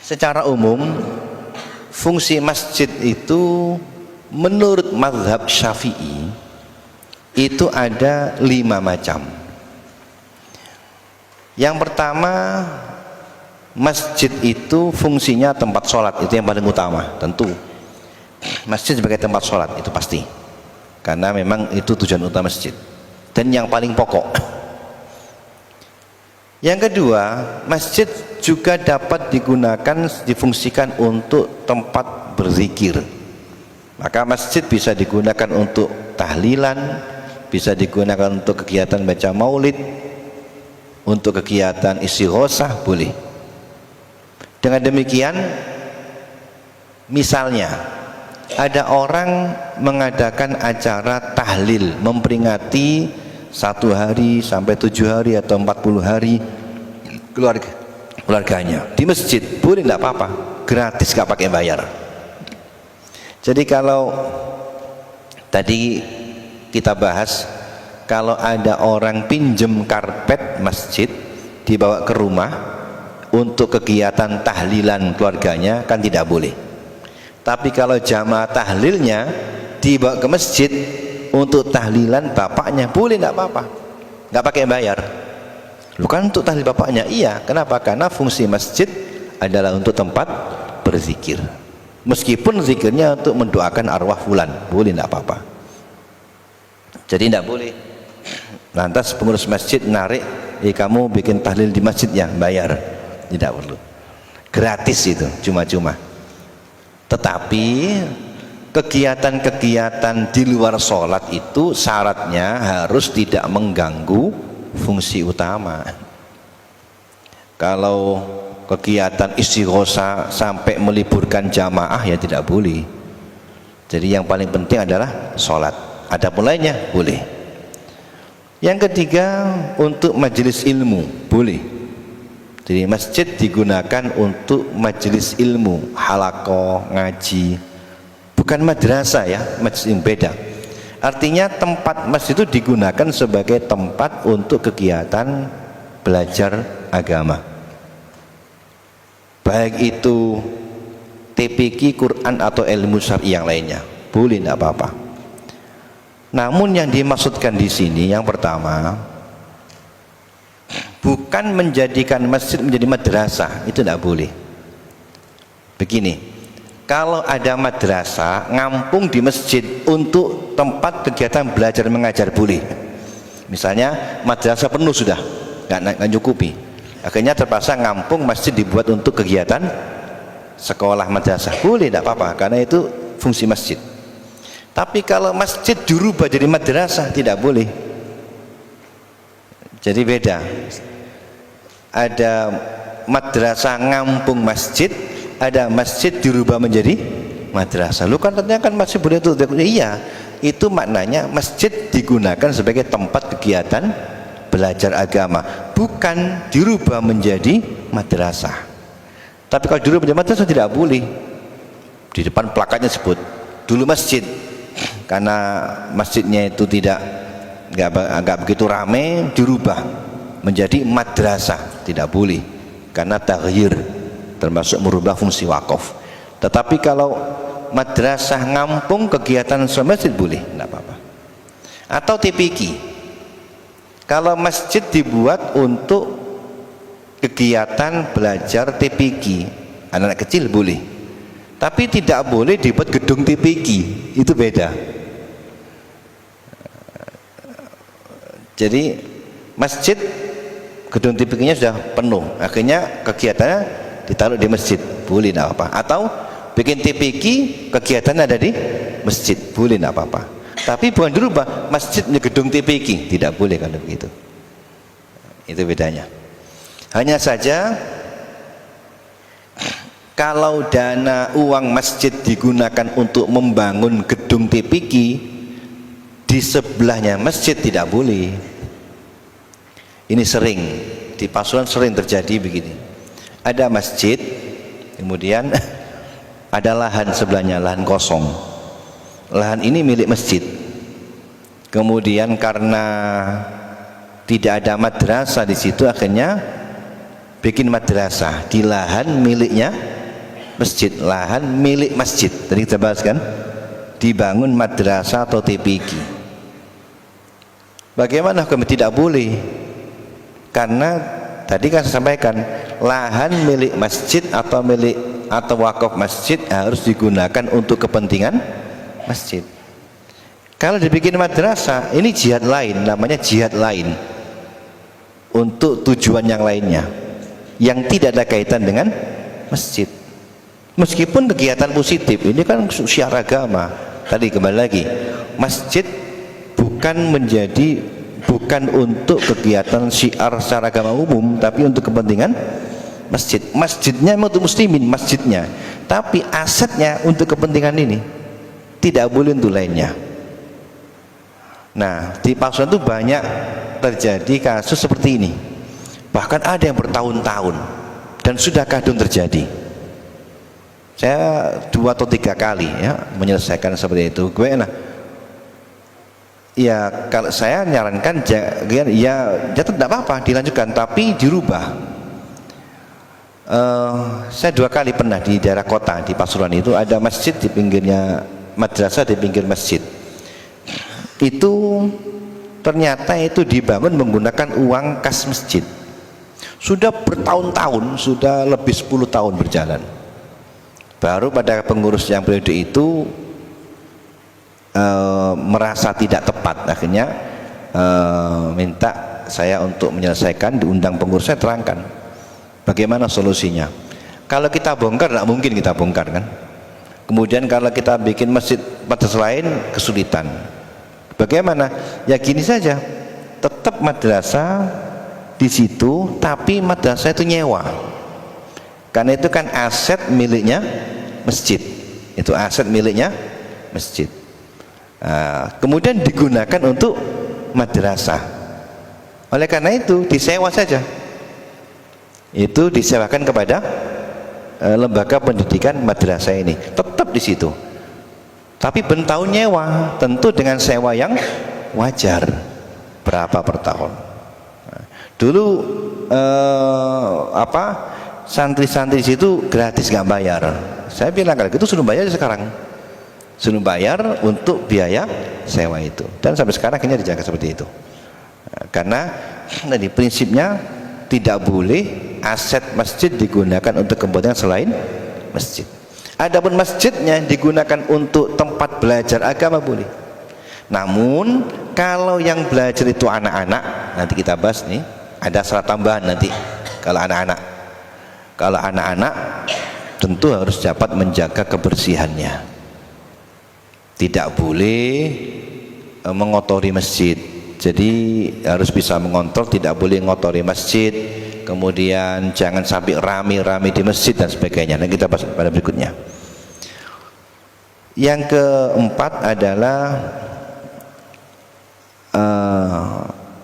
Secara umum fungsi masjid itu menurut mazhab Syafi'i itu ada 5 macam. Yang pertama, masjid itu fungsinya tempat sholat, itu yang paling utama. Tentu masjid sebagai tempat sholat itu pasti, karena memang itu tujuan utama masjid dan yang paling pokok. Yang kedua, masjid juga dapat digunakan, difungsikan untuk tempat berzikir. Maka masjid bisa digunakan untuk tahlilan, bisa digunakan untuk kegiatan baca maulid, untuk kegiatan istighosah, boleh. Dengan demikian, misalnya ada orang mengadakan acara tahlil, memperingati 1 hari sampai 7 hari atau 40 hari keluarganya di masjid, boleh, tidak apa-apa, gratis, gak pakai bayar. Jadi kalau tadi kita bahas, kalau ada orang pinjem karpet masjid dibawa ke rumah untuk kegiatan tahlilan keluarganya, kan tidak boleh. Tapi kalau jamaah tahlilnya dibawa ke masjid untuk tahlilan bapaknya, boleh, tidak apa-apa, nggak pakai bayar. Bukan untuk tahlil bapaknya, iya. Kenapa? Karena fungsi masjid adalah untuk tempat berzikir. Meskipun zikirnya untuk mendoakan arwah fulan, boleh, tidak apa-apa. Jadi tidak boleh lantas pengurus masjid narik, kamu bikin tahlil di masjid ya, bayar. Tidak perlu, gratis itu, cuma-cuma. Tetapi kegiatan-kegiatan di luar sholat itu syaratnya harus tidak mengganggu fungsi utama. Kalau kegiatan istighosah sampai meliburkan jamaah, ya tidak boleh. Jadi yang paling penting adalah sholat. Adapun lainnya boleh. Yang ketiga, untuk majelis ilmu, boleh. Jadi masjid digunakan untuk majelis ilmu, halaqah, ngaji, bukan madrasah ya, masjid yang beda. Artinya tempat masjid itu digunakan sebagai tempat untuk kegiatan belajar agama, baik itu TPQ, Quran atau ilmu syar'i yang lainnya, boleh, tidak apa-apa. Namun yang dimaksudkan di sini yang pertama, bukan menjadikan masjid menjadi madrasah, itu tidak boleh. Begini, kalau ada madrasah ngampung di masjid untuk tempat kegiatan belajar mengajar, boleh. Misalnya madrasah penuh sudah, nggak cukupi, akhirnya terpaksa ngampung, masjid dibuat untuk kegiatan sekolah madrasah, boleh, tidak apa-apa, karena itu fungsi masjid. Tapi kalau masjid dirubah jadi madrasah, tidak boleh. Jadi beda, ada madrasah ngampung masjid, ada masjid dirubah menjadi madrasah. Lu kan ternyata kan masjid boleh itu, iya, itu maknanya masjid digunakan sebagai tempat kegiatan belajar agama, bukan dirubah menjadi madrasah. Tapi kalau dirubah menjadi madrasah tidak boleh. Di depan plakatnya sebut dulu masjid, karena masjidnya itu nggak begitu rame, dirubah menjadi madrasah, tidak boleh, karena taghyir, termasuk merubah fungsi wakaf. Tetapi kalau madrasah ngampung kegiatan masjid, boleh, tidak apa-apa. Atau TPQ, kalau masjid dibuat untuk kegiatan belajar TPQ anak-anak kecil, boleh. Tapi tidak boleh dibuat gedung TPQ, itu beda. Jadi masjid gedung TPQ-nya sudah penuh, akhirnya kegiatannya ditaruh di masjid, boleh, tidak apa-apa. Atau bikin TPQ, kegiatannya ada di masjid, boleh, tidak apa-apa. Tapi bukan dirubah masjid menjadi gedung TPQ, tidak boleh kalau begitu. Itu bedanya. Hanya saja kalau dana uang masjid digunakan untuk membangun gedung TPQ, di sebelahnya masjid, tidak boleh. Ini sering di Pasuruan, sering terjadi begini. Ada masjid, kemudian ada lahan sebelahnya, lahan kosong. Lahan ini milik masjid. Kemudian karena tidak ada madrasah di situ, akhirnya bikin madrasah di lahan miliknya masjid, lahan milik masjid. Tadi kita bahas kan, dibangun madrasah atau TPQ. Bagaimana hukum? Tidak boleh, karena tadi kan saya sampaikan lahan milik masjid atau wakaf masjid harus digunakan untuk kepentingan masjid. Kalau dibikin madrasah, ini jihad lain, namanya jihad lain untuk tujuan yang lainnya yang tidak ada kaitan dengan masjid. Meskipun kegiatan positif, ini kan syiar agama. Tadi kembali lagi, masjid bukan untuk kegiatan syiar secara agama umum, tapi untuk kepentingan masjid. Masjidnya untuk muslimin, masjidnya, tapi asetnya untuk kepentingan ini, tidak boleh untuk lainnya. Nah, di Pasuruan itu banyak terjadi kasus seperti ini, bahkan ada yang bertahun-tahun dan sudah kadung terjadi. Saya 2 atau 3 kali ya menyelesaikan seperti itu. Ya kalau saya nyarankan ya tidak apa-apa dilanjutkan, tapi dirubah. Saya 2 kali pernah di daerah kota di Pasuruan itu ada masjid di pinggirnya, madrasah di pinggir masjid. Itu ternyata itu dibangun menggunakan uang kas masjid. Sudah bertahun-tahun, sudah lebih 10 tahun berjalan. Baru pada pengurus yang periode itu merasa tidak tepat, akhirnya minta saya untuk menyelesaikan, diundang pengurus, saya terangkan bagaimana solusinya. Kalau kita bongkar, tidak mungkin kita bongkar kan. Kemudian kalau kita bikin masjid madrasah lain, kesulitan. Bagaimana? Ya gini saja, tetap madrasah di situ, tapi madrasah itu nyewa, karena itu kan aset miliknya masjid, itu aset miliknya masjid. Kemudian digunakan untuk madrasah. Oleh karena itu disewa saja, itu disewakan kepada lembaga pendidikan madrasah ini, tetap di situ, tapi bertahun nyewa, tentu dengan sewa yang wajar, berapa per tahun. Dulu santri-santri di situ gratis, nggak bayar. Saya bilang kalau gitu suruh bayar sekarang, suruh bayar untuk biaya sewa itu, dan sampai sekarang akhirnya dijaga seperti itu. Karena tadi prinsipnya tidak boleh aset masjid digunakan untuk kepentingan selain masjid. Adapun masjidnya digunakan untuk tempat belajar agama boleh. Namun kalau yang belajar itu anak-anak, nanti kita bahas nih, ada syarat tambahan nanti. Kalau anak-anak tentu harus dapat menjaga kebersihannya, tidak boleh mengotori masjid. Jadi harus bisa mengontrol, tidak boleh mengotori masjid, kemudian jangan sampai rame-rame di masjid dan sebagainya. Nanti kita bahas pada berikutnya. Yang keempat adalah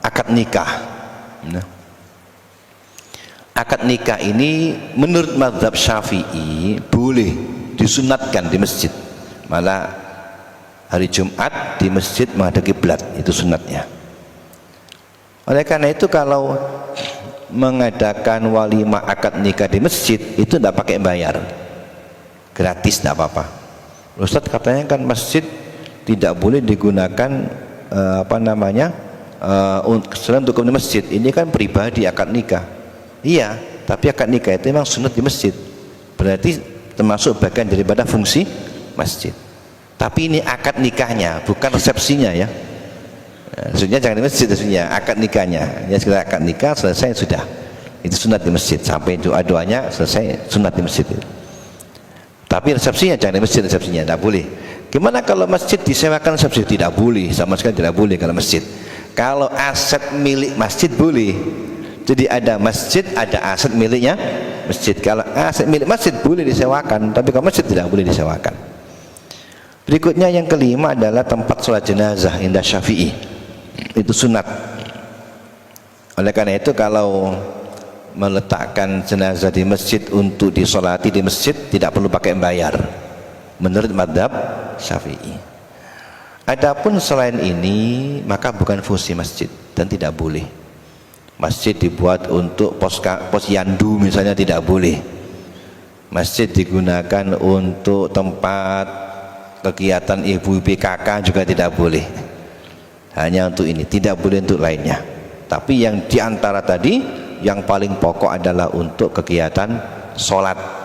akad nikah. Akad nikah ini menurut mazhab Syafi'i boleh disunatkan di masjid, malah hari Jumat di masjid menghadap kiblat, itu sunatnya. Oleh karena itu kalau mengadakan walimah akad nikah di masjid itu tidak pakai bayar, gratis, tidak apa-apa. Ustadz katanya kan masjid tidak boleh digunakan selain untuk di masjid, ini kan pribadi akad nikah. Iya, tapi akad nikah itu memang sunat di masjid, berarti termasuk bagian daripada fungsi masjid. Tapi ini akad nikahnya, bukan resepsinya ya. Maksudnya jangan di masjid, maksudnya akad nikahnya. Ya sekedar akad nikah selesai sudah, itu sunat di masjid, sampai doa-doanya selesai, sunat di masjid. Tapi resepsinya jangan di masjid, resepsinya tidak boleh. Gimana kalau masjid disewakan resepsi? Tidak boleh, sama sekali tidak boleh kalau masjid. Kalau aset milik masjid boleh. Jadi ada masjid, ada aset miliknya masjid. Kalau aset milik masjid boleh disewakan, tapi kalau masjid tidak boleh disewakan. Berikutnya yang kelima adalah tempat sholat jenazah indah Syafi'i, itu sunat. Oleh karena itu kalau meletakkan jenazah di masjid untuk disolati di masjid tidak perlu pakai bayar menurut mazhab Syafi'i. Adapun selain ini maka bukan fungsi masjid dan tidak boleh. Masjid dibuat untuk pos yandu misalnya, tidak boleh. masjid digunakan untuk tempat kegiatan ibu PKK juga tidak boleh, hanya untuk ini, tidak boleh untuk lainnya. Tapi yang diantara tadi yang paling pokok adalah untuk kegiatan sholat.